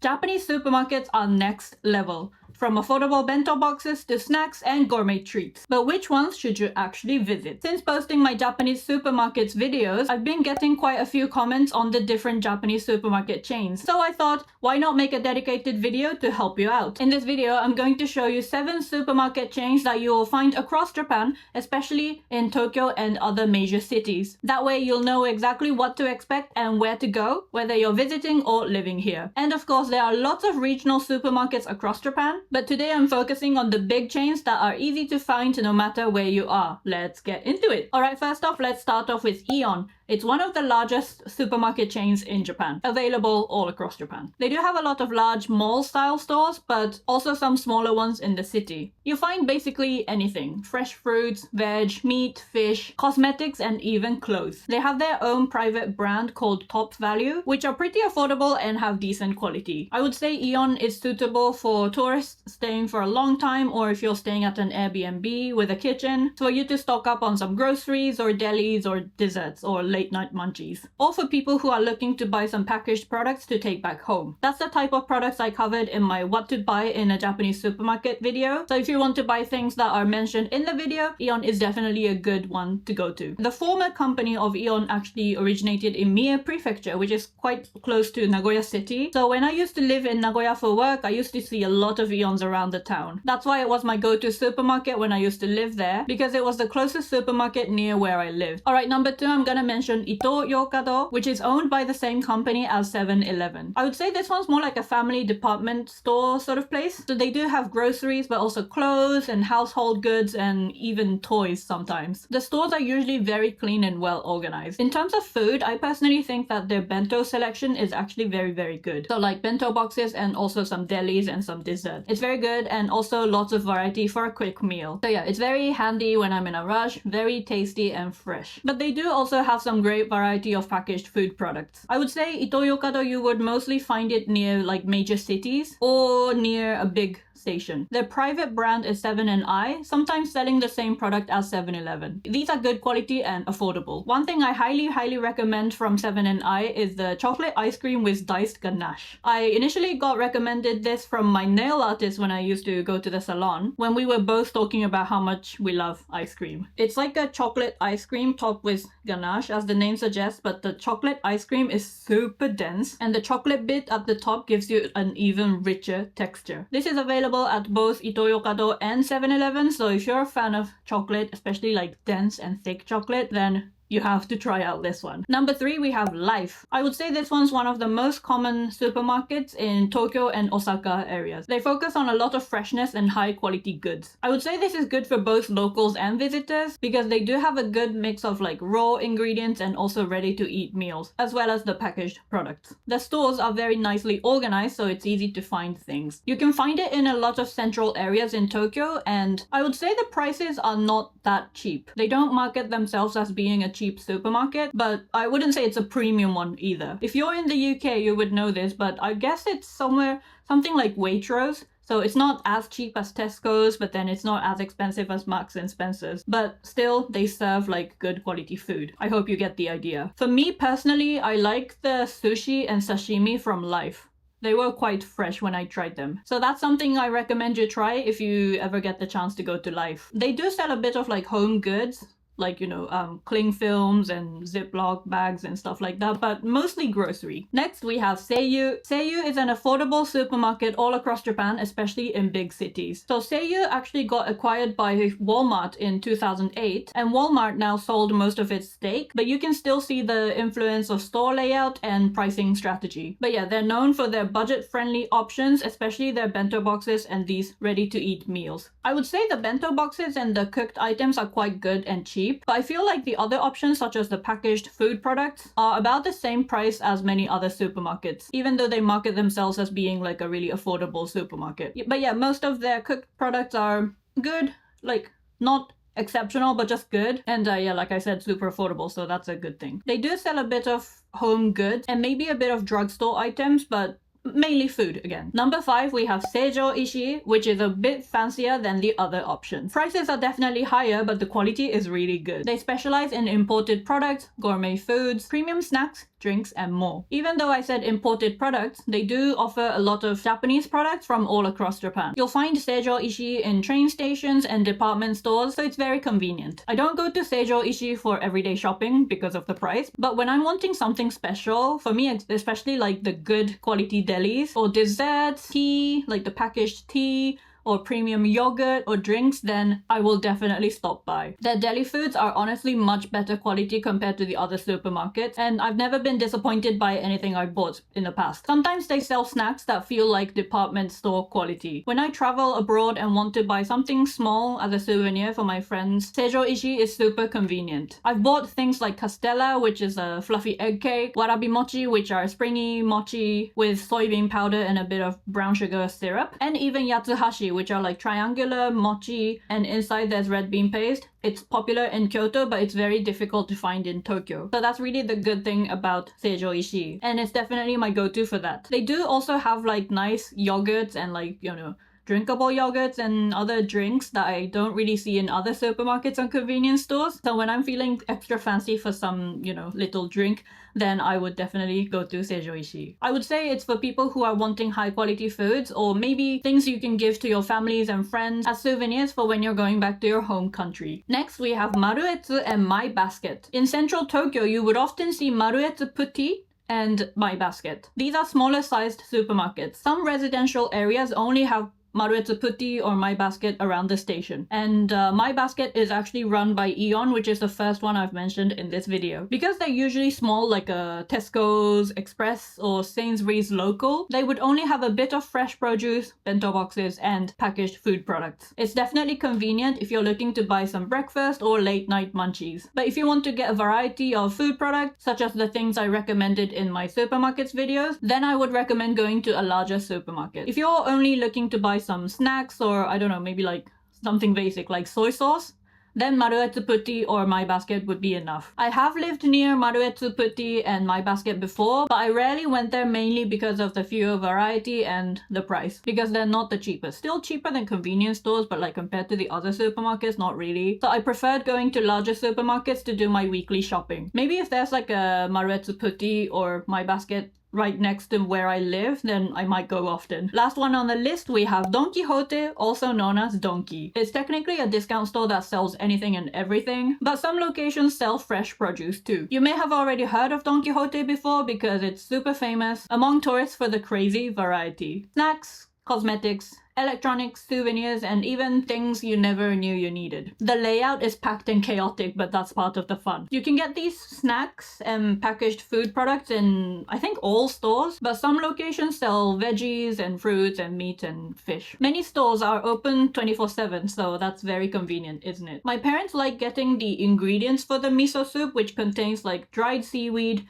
Japanese supermarkets are next level. From affordable bento boxes to snacks and gourmet treats. But which ones should you actually visit? Since posting my Japanese supermarkets videos, I've been getting quite a few comments on the different Japanese supermarket chains. So I thought, why not make a dedicated video to help you out? In this video, I'm going to show you 7 supermarket chains that you will find across Japan, especially in Tokyo and other major cities. That way you'll know exactly what to expect and where to go, whether you're visiting or living here. And of course, there are lots of regional supermarkets across Japan, but today I'm focusing on the big chains that are easy to find no matter where you are. Let's get into it. Alright, first off, let's start off with Aeon. It's one of the largest supermarket chains in Japan, available all across Japan. They do have a lot of large mall-style stores, but also some smaller ones in the city. You find basically anything: fresh fruits, veg, meat, fish, cosmetics, and even clothes. They have their own private brand called Top Value, which are pretty affordable and have decent quality. I would say Aeon is suitable for tourists staying for a long time, or if you're staying at an Airbnb with a kitchen, for you to stock up on some groceries or delis or desserts or late night munchies. Or for people who are looking to buy some packaged products to take back home. That's the type of products I covered in my what to buy in a Japanese supermarket video. So if you want to buy things that are mentioned in the video, Aeon is definitely a good one to go to. The former company of Aeon actually originated in Mie Prefecture, which is quite close to Nagoya City. So when I used to live in Nagoya for work, I used to see a lot of Aeons around the town. That's why it was my go-to supermarket when I used to live there, because it was the closest supermarket near where I lived. Alright, number 2, I'm gonna mention Ito-Yokado, which is owned by the same company as 7-Eleven. I would say this one's more like a family department store sort of place. So they do have groceries, but also clothes and household goods and even toys sometimes. The stores are usually very clean and well organized. In terms of food, I personally think that their bento selection is actually very, very good. So like bento boxes and also some delis and some dessert. It's very good and also lots of variety for a quick meal. So yeah, it's very handy when I'm in a rush, very tasty and fresh. But they do also have some great variety of packaged food products. I would say Ito-Yokado, you would mostly find it near like major cities or near a big station. Their private brand is 7&I, sometimes selling the same product as 7-Eleven. These are good quality and affordable. One thing I highly recommend from 7&I is the chocolate ice cream with diced ganache. I initially got recommended this from my nail artist when I used to go to the salon, when we were both talking about how much we love ice cream. It's like a chocolate ice cream topped with ganache, as the name suggests, but the chocolate ice cream is super dense and the chocolate bit at the top gives you an even richer texture. This is available at both Ito-Yokado and 7-Eleven, so if you're a fan of chocolate, especially like dense and thick chocolate, then you have to try out this one. Number 3, we have Life. I would say this one's one of the most common supermarkets in Tokyo and Osaka areas. They focus on a lot of freshness and high quality goods. I would say this is good for both locals and visitors because they do have a good mix of like raw ingredients and also ready to eat meals, as well as the packaged products. The stores are very nicely organized, so it's easy to find things. You can find it in a lot of central areas in Tokyo, and I would say the prices are not that cheap. They don't market themselves as being a cheap supermarket, but I wouldn't say it's a premium one either. If you're in the UK, you would know this, but I guess it's something like Waitrose. So it's not as cheap as Tesco's, but then it's not as expensive as Marks and Spencer's. But still, they serve like good quality food. I hope you get the idea. For me personally, I like the sushi and sashimi from Life. They were quite fresh when I tried them. So that's something I recommend you try if you ever get the chance to go to Life. They do sell a bit of like home goods, like, you know, cling films and Ziploc bags and stuff like that, but mostly grocery. Next, we have Seiyu. Seiyu is an affordable supermarket all across Japan, especially in big cities. So Seiyu actually got acquired by Walmart in 2008, and Walmart now sold most of its stake, but you can still see the influence of store layout and pricing strategy. But yeah, they're known for their budget-friendly options, especially their bento boxes and these ready-to-eat meals. I would say the bento boxes and the cooked items are quite good and cheap, but I feel like the other options, such as the packaged food products, are about the same price as many other supermarkets, even though they market themselves as being like a really affordable supermarket. But yeah, most of their cooked products are good, like not exceptional, but just good. And yeah, like I said, super affordable, so that's a good thing. They do sell a bit of home goods and maybe a bit of drugstore items, but mainly food again. Number 5, we have Seijo Ishii, which is a bit fancier than the other options. Prices are definitely higher, but the quality is really good. They specialize in imported products, gourmet foods, premium snacks, drinks, and more. Even though I said imported products, they do offer a lot of Japanese products from all across Japan. You'll find Seijo Ishii in train stations and department stores, so it's very convenient. I don't go to Seijo Ishii for everyday shopping because of the price, but when I'm wanting something special, for me especially like the good quality delis or desserts, tea, like the packaged tea, or premium yogurt or drinks, then I will definitely stop by. Their deli foods are honestly much better quality compared to the other supermarkets, and I've never been disappointed by anything I bought in the past. Sometimes they sell snacks that feel like department store quality. When I travel abroad and want to buy something small as a souvenir for my friends, Seijo Ishii is super convenient. I've bought things like castella, which is a fluffy egg cake, warabi mochi, which are springy mochi with soybean powder and a bit of brown sugar syrup, and even yatsuhashi, which are like triangular mochi, and inside there's red bean paste. It's popular in Kyoto, but it's very difficult to find in Tokyo. So that's really the good thing about Seijo Ishii, and it's definitely my go-to for that. They do also have like nice yogurts and like, you know, drinkable yogurts and other drinks that I don't really see in other supermarkets and convenience stores. So when I'm feeling extra fancy for some, you know, little drink, then I would definitely go to Seijo Ishii. I would say it's for people who are wanting high quality foods, or maybe things you can give to your families and friends as souvenirs for when you're going back to your home country. Next, we have Maruetsu and My Basket. In central Tokyo, you would often see Maruetsu Putti and My Basket. These are smaller sized supermarkets. Some residential areas only have Maruetsu Putti or My Basket around the station. And My Basket is actually run by Aeon, which is the first one I've mentioned in this video. Because they're usually small, like a Tesco's, Express, or Sainsbury's local, they would only have a bit of fresh produce, bento boxes, and packaged food products. It's definitely convenient if you're looking to buy some breakfast or late night munchies. But if you want to get a variety of food products, such as the things I recommended in my supermarkets videos, then I would recommend going to a larger supermarket. If you're only looking to buy some snacks, or I don't know, maybe like something basic like soy sauce, then Maruetsu Putti or My Basket would be enough. I have lived near Maruetsu Putti and My Basket before, but I rarely went there, mainly because of the fewer variety and the price, because they're not the cheapest. Still cheaper than convenience stores, but like compared to the other supermarkets, not really. So I preferred going to larger supermarkets to do my weekly shopping. Maybe if there's like a Maruetsu Putti or My Basket right next to where I live, then I might go often. Last one on the list, we have Don Quijote, also known as Donki. It's technically a discount store that sells anything and everything, but some locations sell fresh produce too. You may have already heard of Don Quijote before because it's super famous among tourists for the crazy variety. Snacks, cosmetics, electronics, souvenirs, and even things you never knew you needed. The layout is packed and chaotic, but that's part of the fun. You can get these snacks and packaged food products in, I think, all stores, but some locations sell veggies and fruits and meat and fish. Many stores are open 24/7, so that's very convenient, isn't it? My parents like getting the ingredients for the miso soup, which contains like dried seaweed,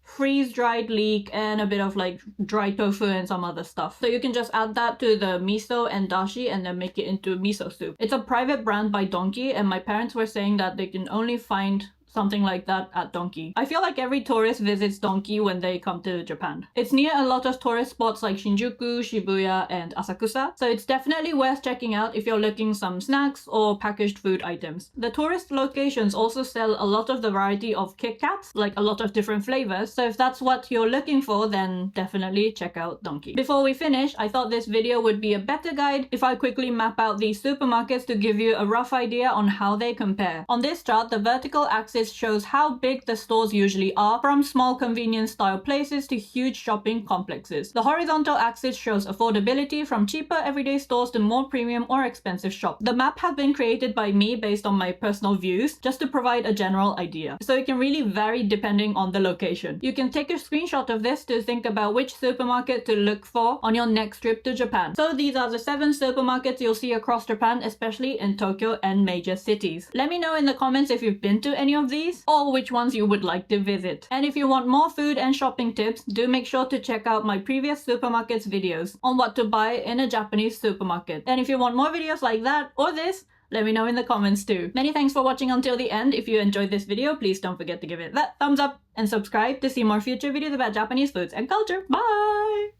freeze-dried leek, and a bit of like dry tofu and some other stuff. So you can just add that to the miso and dashi and then make it into miso soup. It's a private brand by Donki, and my parents were saying that they can only find something like that at Donki. I feel like every tourist visits Donki when they come to Japan. It's near a lot of tourist spots like Shinjuku, Shibuya, and Asakusa, so it's definitely worth checking out if you're looking some snacks or packaged food items. The tourist locations also sell a lot of the variety of Kit Kats, like a lot of different flavors, so if that's what you're looking for, then definitely check out Donki. Before we finish, I thought this video would be a better guide if I quickly map out these supermarkets to give you a rough idea on how they compare. On this chart, the vertical axis shows how big the stores usually are, from small convenience style places to huge shopping complexes. The horizontal axis shows affordability, from cheaper everyday stores to more premium or expensive shops. The map has been created by me based on my personal views, just to provide a general idea, so it can really vary depending on the location. You can take a screenshot of this to think about which supermarket to look for on your next trip to Japan. So these are the 7 supermarkets you'll see across Japan, especially in Tokyo and major cities. Let me know in the comments if you've been to any of these, or which ones you would like to visit. And if you want more food and shopping tips, do make sure to check out my previous supermarkets videos on what to buy in a Japanese supermarket. And if you want more videos like that or this, let me know in the comments too. Many thanks for watching until the end. If you enjoyed this video, please don't forget to give it that thumbs up and subscribe to see more future videos about Japanese foods and culture. Bye!